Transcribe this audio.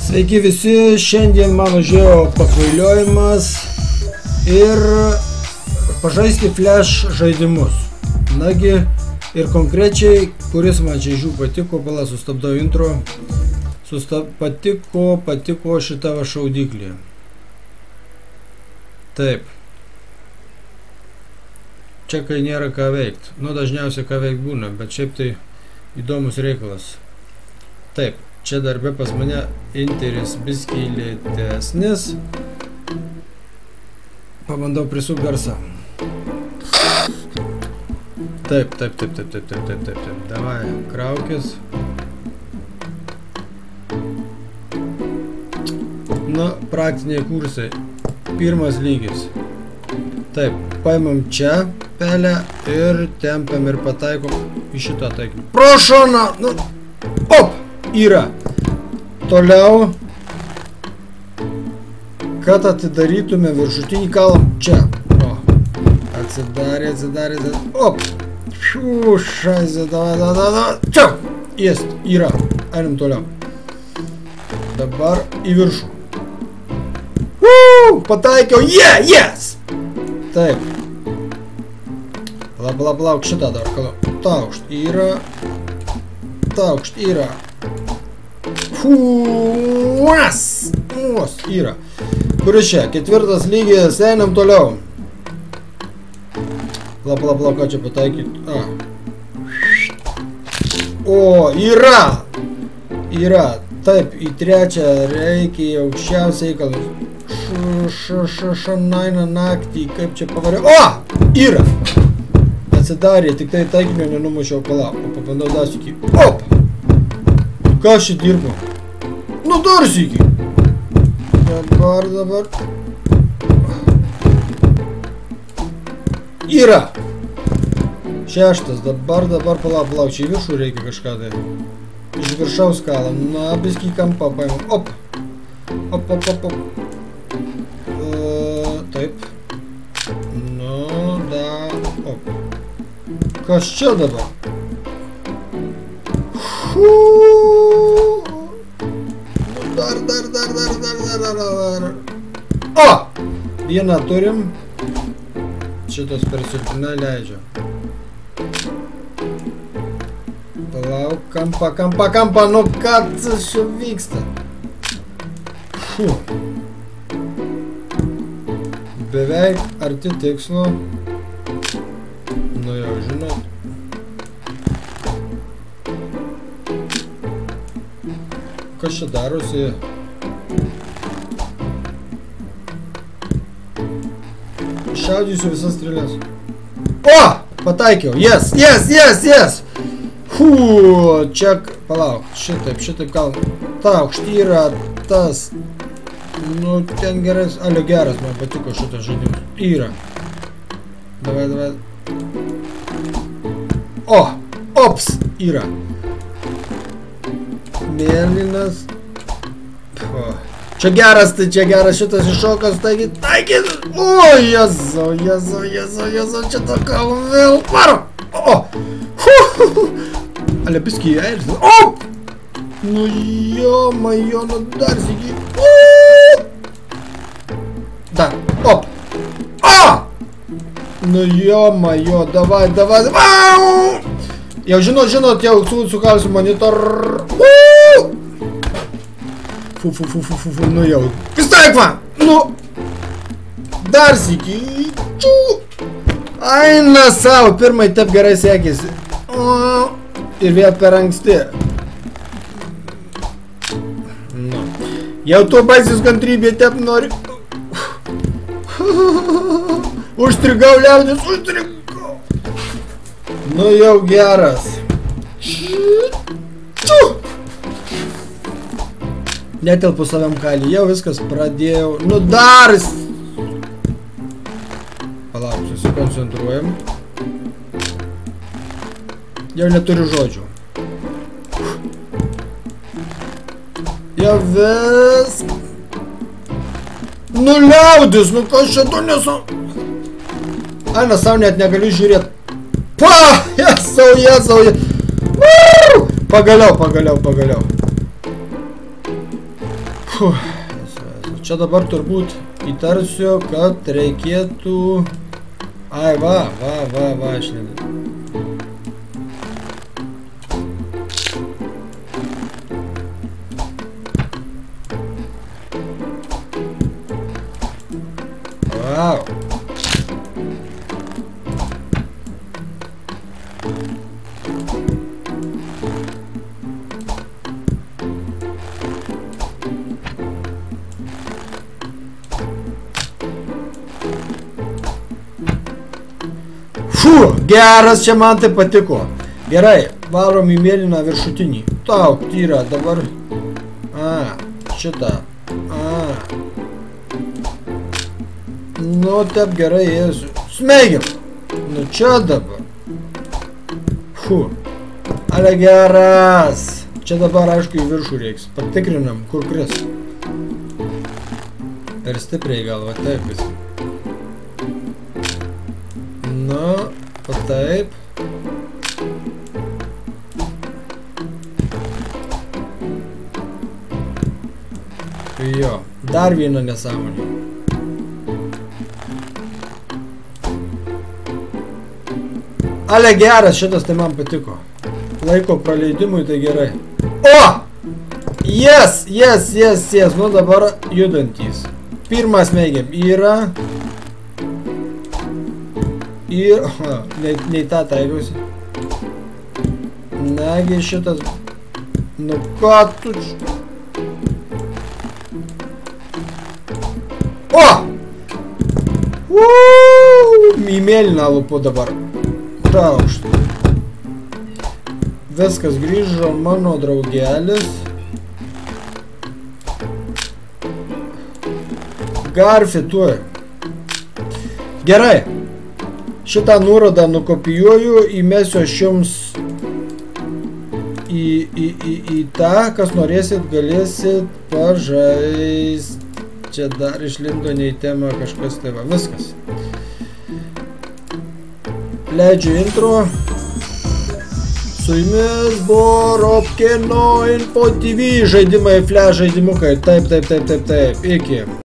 Sveiki visi, šiandien man užėjo pakvailiojimas ir pažaisti flash žaidimus. Nagi ir konkrečiai, kuris man čia žiū patiko, pala sustabdau intro, patiko šita va šaudyklė. Taip. Čia kai nėra ką veikt. Nu, dažniausiai ką veikt būna, bet šiaip tai įdomus reikalas. Taip, čia darbe pas mane interis biskį lėtesnis. Pabandau prisuk garsą. Taip. Davai, kraukis. Nu, praktiniai kursai. Pirmas lygis. Taip, paimam čia pelę ir tempiam ir pataikom į šitą taikinį. Pro šoną! Nu, op! Yra. Toliau, kad atidarytume viršutinį kalą čia. O, atsidarė. Op! Šių, šaizė, davai. Čia! Jest, yra. Einam toliau. Dabar į viršų. Pataikiau, yes! Taip. Palauk, šitą dar kalau. Taukšt yra. Fuuuuas! Yra. Kuris čia? Ketvirtas lygis, einam toliau. Palauk, ką čia pataikyti? O, yra. Taip, į trečią reikia į aukščiausią įkalus. Šanaina naktį, kaip čia pavarė. O! Yra! Atsidarė, tik tai taikinio nenumušiau, palauk. Pabandau dar sykį. Op! Ką aš čia dirbu? Nu dar sykį. Dabar. Yra! Šeštas, dabar palauk, čia į viršų reikia kažką tai. Iš viršaus kalą. Na, biskį kampą paimam. Op! Taip. Nu, da. Op. Kas čia dabar? Dar. O! Vieną turim. Šitas per silpnai leidžia. Palauk, kampa. Nu, kas čia vyksta? Beveik arti tikslo. Nu jau žinot. Kas čia darosi? Šaudysiu visas strėlės. O! Pataikiau. Yes! Čia, palauk. Šitaip kalbam. Taukšt yra tas. Nu, ten geras. Alio geras, man patiko šitas žaidimas. Yra. Davai. O! Ops! Yra. Mėlynas. Čia geras šitas iššokas, taigi. O, Jėzau, čia tokia vėl. Varo! O! Ale biskį erzina. Op! Nu, jo, dar sykį. Dar, op! O! Nu, jo, davai. Jau žinot, jau sukalsiu monitor. Nu jau. Pistaik va! Nu! Dar sykį. Aina savo, pirmai taip gerai sekėsi. Ir vėl per anksti. Nu. Jau tuo baisės kantrybė tep nori. Užstrigau liaudis, Nu jau geras. Netelpu savam kalį, jau viskas pradėjau. Nu dar. Palauk, susikoncentruojam. Jau neturiu žodžių. Jau vis. Nu liaudis, nu kas čia to nesu. Aina, savo net negaliu žiūrėti. Jėzau. Pagaliau. Čia dabar turbūt įtarsiu, kad reikėtų... Ai, va, išlindau. Vau. Geras, čia man tai patiko. Gerai, varom į mėlyną viršutinį. Tauk, tyra, dabar... Šitą. Nu, taip gerai, jėsiu. Smeigiam. Nu, čia dabar. Ale geras. Čia dabar, aišku, į viršų reiks. Patikrinam, kur kris. Per stipriai gal, va taip vis. Nu... Taip. Jo, dar vieną nesąmonę. Ale geras, šitas tai man patiko. Laiko praleidimui tai gerai. O! Yes! Nu dabar judantys. Pirmas mėgiam yra... Ir... Nei tą taikiausi. Nagi šitas... Nu ką tu... O! Į mėlyną lupu dabar. Taukšt. Viskas grįžo mano draugelis. Garfi tuoj. Gerai. Šitą nuorodą nukopijuoju, įmesiu aš jums į tą, kas norėsit, galėsit pažaist. Čia dar išlindo ne į temą kažkas, tai va, viskas. Leidžiu intro. Su jumis buvo Robkino Info TV žaidimai, flash žaidimukai. Taip. Iki.